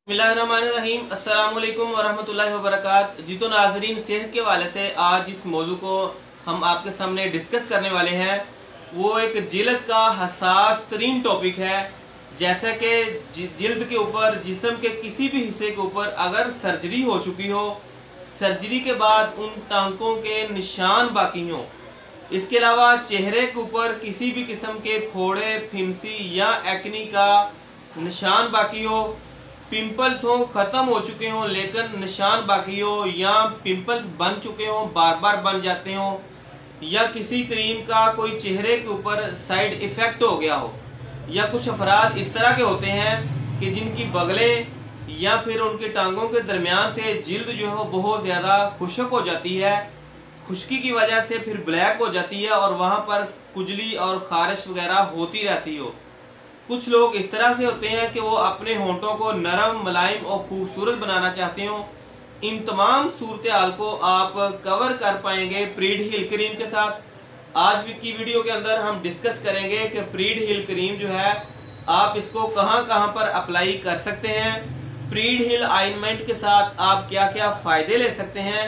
बिस्मिल्लाहिर्रहमानिर्रहीम अस्सलामुअलैकुम वरहमतुल्लाहि वबरकात। जी तो नाजरीन, सेहत के हवाले से आज जिस मौजू को हम आपके सामने डिस्कस करने वाले हैं वो एक जिल्द का हसास तरीन टॉपिक है। जैसे कि जिल्द के ऊपर, जिस्म के किसी भी हिस्से के ऊपर अगर सर्जरी हो चुकी हो, सर्जरी के बाद उन टांकों के निशान बाकी हों, इसके अलावा चेहरे के ऊपर किसी भी किस्म के फोड़े, फिंसी या एक्नी का निशान बाकी हो, पिंपल्स हो ख़त्म हो चुके हों लेकिन निशान बाकी हो, या पिंपल्स बन चुके हों, बार बार बन जाते हों, या किसी क्रीम का कोई चेहरे के ऊपर साइड इफ़ेक्ट हो गया हो, या कुछ अफराद इस तरह के होते हैं कि जिनकी बगलें या फिर उनके टांगों के दरमियान से जिल्द जो है बहुत ज़्यादा खुश्क हो जाती है। खुश्की की वजह से फिर ब्लैक हो जाती है और वहाँ पर खुजली और ख़ारिश वगैरह होती रहती हो। कुछ लोग इस तरह से होते हैं कि वो अपने होंठों को नरम, मुलायम और खूबसूरत बनाना चाहते हो। इन तमाम सूरत हाल को आप कवर कर पाएंगे प्रीड हील क्रीम के साथ। आज की वीडियो के अंदर हम डिस्कस करेंगे कि प्रीड हील क्रीम जो है आप इसको कहां कहां पर अप्लाई कर सकते हैं, प्रीड हील ऑइंटमेंट के साथ आप क्या क्या फ़ायदे ले सकते हैं,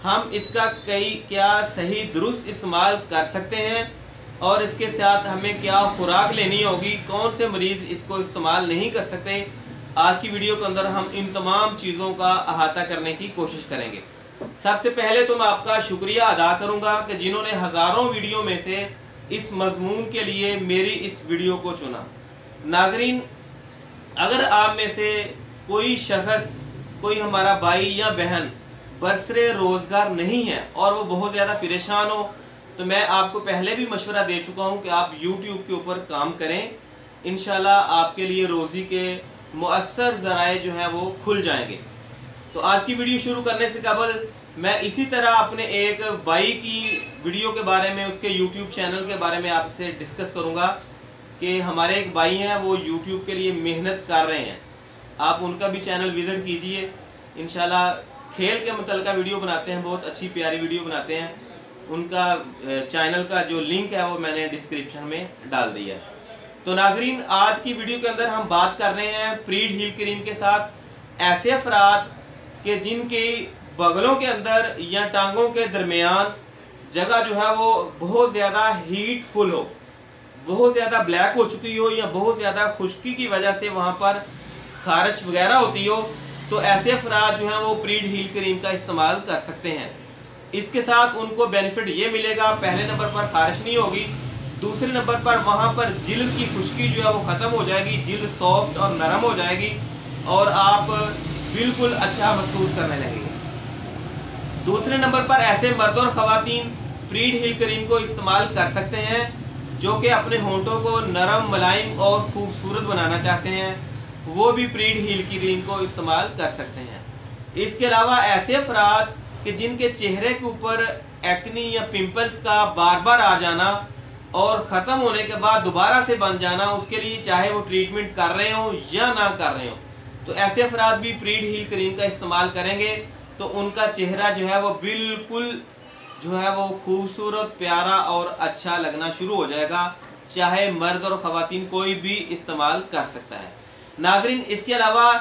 हम इसका क्या सही दुरुस्त इस्तेमाल कर सकते हैं, और इसके साथ हमें क्या खुराक लेनी होगी, कौन से मरीज़ इसको इस्तेमाल नहीं कर सकते। आज की वीडियो के अंदर हम इन तमाम चीज़ों का अहाता करने की कोशिश करेंगे। सबसे पहले तो मैं आपका शुक्रिया अदा करूंगा कि जिन्होंने हज़ारों वीडियो में से इस मजमून के लिए मेरी इस वीडियो को चुना। नाजरीन, अगर आप में से कोई शख्स, कोई हमारा भाई या बहन बरसरे रोज़गार नहीं है और वो बहुत ज़्यादा परेशान हो, तो मैं आपको पहले भी मशवरा दे चुका हूं कि आप YouTube के ऊपर काम करें। इंशाल्लाह आपके लिए रोज़ी के मुअस्सर ज़राए जो हैं वो खुल जाएंगे। तो आज की वीडियो शुरू करने से कबल मैं इसी तरह अपने एक भाई की वीडियो के बारे में, उसके YouTube चैनल के बारे में आपसे डिस्कस करूंगा कि हमारे एक भाई हैं, वो YouTube के लिए मेहनत कर रहे हैं। आप उनका भी चैनल विज़िट कीजिए। इंशाल्लाह खेल के मुतल्लिक़ वीडियो बनाते हैं, बहुत अच्छी प्यारी वीडियो बनाते हैं। उनका चैनल का जो लिंक है वो मैंने डिस्क्रिप्शन में डाल दिया है। तो नाजरीन, आज की वीडियो के अंदर हम बात कर रहे हैं प्रीड हील क्रीम के साथ ऐसे अफराद के जिनके बगलों के अंदर या टांगों के दरमियान जगह जो है वो बहुत ज़्यादा हीटफुल हो, बहुत ज़्यादा ब्लैक हो चुकी हो, या बहुत ज़्यादा खुश्की की वजह से वहाँ पर खारिश वगैरह होती हो, तो ऐसे अफराद जो हैं वो प्रीड हील क्रीम का इस्तेमाल कर सकते हैं। इसके साथ उनको बेनिफिट ये मिलेगा, पहले नंबर पर खारिश नहीं होगी, दूसरे नंबर पर वहाँ पर जिल्द की खुश्की जो है वो ख़त्म हो जाएगी, जिल्द सॉफ्ट और नरम हो जाएगी और आप बिल्कुल अच्छा महसूस करने लगेंगे। दूसरे नंबर पर ऐसे मर्द और ख़वातीन प्रीड हील क्रीम को इस्तेमाल कर सकते हैं जो कि अपने होंठों को नरम, मुलायम और खूबसूरत बनाना चाहते हैं, वो भी प्रीड हील क्रीम को इस्तेमाल कर सकते हैं। इसके अलावा ऐसे अफराद कि जिनके चेहरे के ऊपर एक्नी या पिंपल्स का बार बार आ जाना और ख़त्म होने के बाद दोबारा से बन जाना, उसके लिए चाहे वो ट्रीटमेंट कर रहे हो या ना कर रहे हो, तो ऐसे अफराद भी प्रीड हील क्रीम का इस्तेमाल करेंगे तो उनका चेहरा जो है वो बिल्कुल जो है वो खूबसूरत, प्यारा और अच्छा लगना शुरू हो जाएगा। चाहे मर्द और ख़वातीन कोई भी इस्तेमाल कर सकता है। नाजरीन, इसके अलावा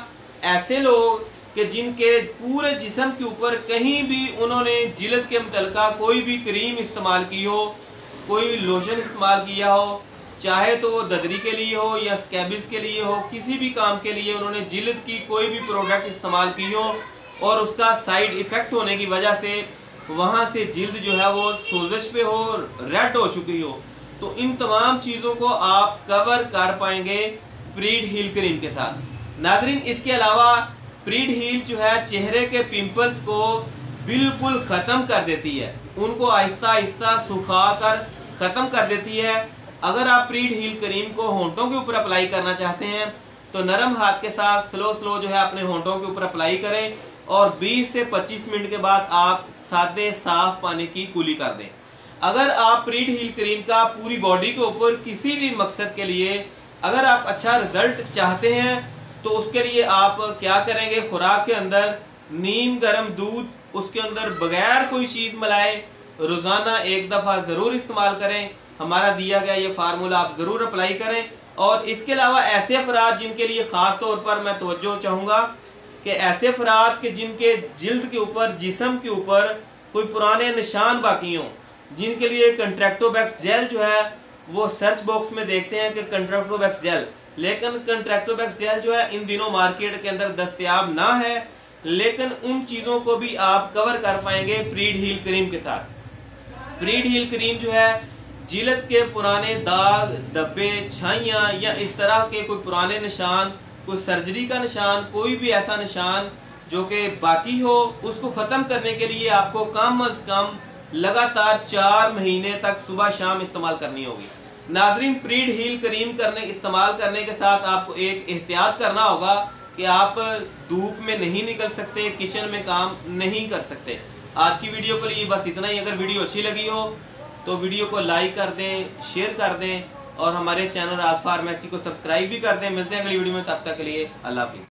ऐसे लोग कि जिनके पूरे जिस्म के ऊपर कहीं भी उन्होंने जिल्द के मुतल्लिक़ा कोई भी क्रीम इस्तेमाल की हो, कोई लोशन इस्तेमाल किया हो, चाहे तो वो ददरी के लिए हो या स्कैबिस के लिए हो, किसी भी काम के लिए उन्होंने जिल्द की कोई भी प्रोडक्ट इस्तेमाल की हो और उसका साइड इफ़ेक्ट होने की वजह से वहाँ से जिल्द जो है वो सोजिश पे हो, रेड हो चुकी हो, तो इन तमाम चीज़ों को आप कवर कर पाएंगे प्रीड हील क्रीम के साथ। नाजरीन, इसके अलावा प्रीड हील जो है चेहरे के पिंपल्स को बिल्कुल ख़त्म कर देती है, उनको आहिस्ता आहिस्ता सुखा कर ख़त्म कर देती है। अगर आप प्रीड हील क्रीम को होंठों के ऊपर अप्लाई करना चाहते हैं तो नरम हाथ के साथ स्लो जो है अपने होंठों के ऊपर अप्लाई करें और 20 से 25 मिनट के बाद आप सादे साफ पानी की कुली कर दें। अगर आप प्रीड हील क्रीम का पूरी बॉडी के ऊपर किसी भी मकसद के लिए अगर आप अच्छा रिजल्ट चाहते हैं तो उसके लिए आप क्या करेंगे, खुराक के अंदर नीम गर्म दूध, उसके अंदर बगैर कोई चीज़ मिलाए रोज़ाना एक दफ़ा ज़रूर इस्तेमाल करें। हमारा दिया गया ये फार्मूला आप ज़रूर अप्लाई करें और इसके अलावा ऐसे अफराद जिनके लिए ख़ास तौर पर मैं तवज्जो चाहूँगा कि ऐसे अफराद के जिनके जिल्द के ऊपर, जिस्म के ऊपर कोई पुराने निशान बाकी हों, जिनके लिए कंट्रैक्टोबैक्स जेल जो है वो सर्च बॉक्स में देखते हैं कि कंट्रैक्टोबैक्स जेल, लेकिन कंट्रैक्टोबैक्स जेल जो है इन दिनों मार्केट के अंदर दस्तयाब ना है, लेकिन उन चीज़ों को भी आप कवर कर पाएंगे प्रीड हील क्रीम के साथ। प्रीड हील क्रीम जो है जिल्द के पुराने दाग, धब्बे, छाइयाँ या इस तरह के कोई पुराने निशान, कोई सर्जरी का निशान, कोई भी ऐसा निशान जो कि बाकी हो, उसको ख़त्म करने के लिए आपको कम अज़ कम लगातार 4 महीने तक सुबह शाम इस्तेमाल करनी होगी। नाजरीन, प्रीड हील क्रीम इस्तेमाल करने के साथ आपको एक एहतियात करना होगा कि आप धूप में नहीं निकल सकते, किचन में काम नहीं कर सकते। आज की वीडियो के लिए बस इतना ही। अगर वीडियो अच्छी लगी हो तो वीडियो को लाइक कर दें, शेयर कर दें और हमारे चैनल राज फार्मेसी को सब्सक्राइब भी कर दें। मिलते हैं अगली वीडियो में, तब तक के लिए अल्लाह हाफिज़।